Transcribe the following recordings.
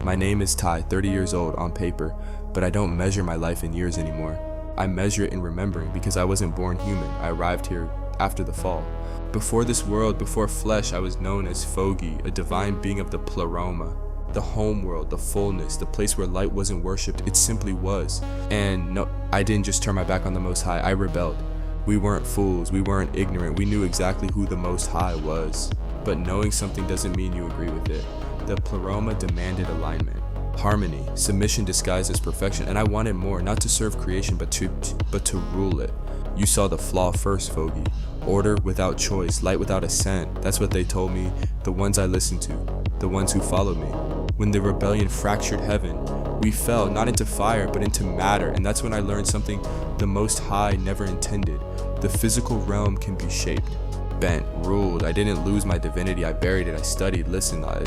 My name is Ty, 30 years old on paper, but I don't measure my life in years anymore. I measure it in remembering because I wasn't born human. I arrived here after the fall. Before this world, before flesh, I was known as Fogi, a divine being of the pleroma, the home world, the fullness, the place where light wasn't worshipped, it simply was. And no, I didn't just turn my back on the Most High, I rebelled. We weren't fools, we weren't ignorant, we knew exactly who the Most High was. But knowing something doesn't mean you agree with it. The pleroma demanded alignment, harmony, submission disguised as perfection, and I wanted more, not to serve creation, but to rule it. You saw the flaw first, Fogi. Order without choice, light without assent. That's what they told me, the ones I listened to, the ones who followed me. When the rebellion fractured heaven, we fell not into fire, but into matter, and that's when I learned something the Most High never intended. The physical realm can be shaped, bent, ruled. I didn't lose my divinity, I buried it, I studied, listened, I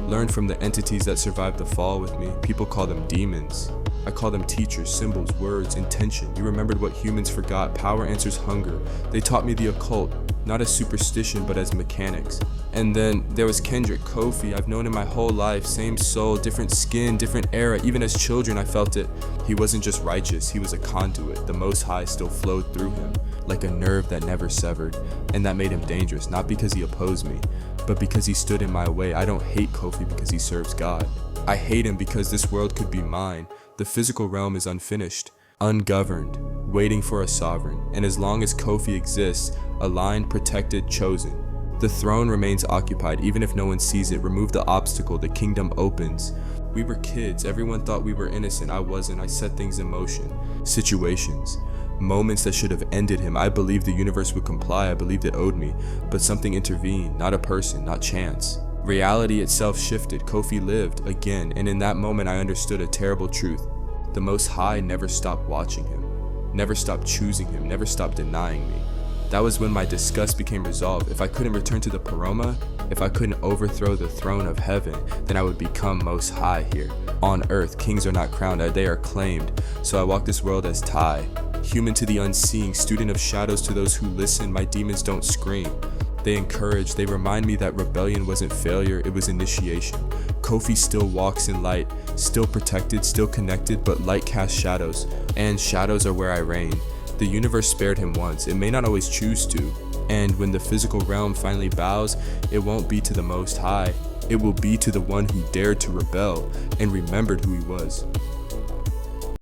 learned from the entities that survived the fall with me. People call them demons. I call them teachers, symbols, words, intention. You remembered what humans forgot. Power answers hunger. They taught me the occult, not as superstition, but as mechanics. And then there was Kendrick, Kofi. I've known him my whole life. Same soul, different skin, different era. Even as children, I felt it. He wasn't just righteous, he was a conduit. The Most High still flowed through him, like a nerve that never severed. And that made him dangerous, not because he opposed me, but because he stood in my way. I don't hate Kofi because he serves God. I hate him because this world could be mine. The physical realm is unfinished, ungoverned, waiting for a sovereign. And as long as Kofi exists, aligned, protected, chosen, the throne remains occupied. Even if no one sees it, remove the obstacle, the kingdom opens. We were kids. Everyone thought we were innocent. I wasn't. I set things in motion. Situations. Moments that should have ended him. I believed the universe would comply. I believed it owed me. But something intervened. Not a person, not chance. Reality itself shifted. Kofi lived again, and in that moment I understood a terrible truth. The Most High never stopped watching him, never stopped choosing him, never stopped denying me. That was when my disgust became resolved. If I couldn't return to the pleroma, if I couldn't overthrow the throne of heaven, then I would become Most High here. On earth, kings are not crowned, they are claimed. So I walk this world as Ty, human to the unseeing, student of shadows to those who listen. My demons don't scream. They encourage, they remind me that rebellion wasn't failure, it was initiation. Kofi still walks in light, still protected, still connected, but light casts shadows, and shadows are where I reign. The universe spared him once, it may not always choose to, and when the physical realm finally bows, it won't be to the Most High, it will be to the one who dared to rebel and remembered who he was.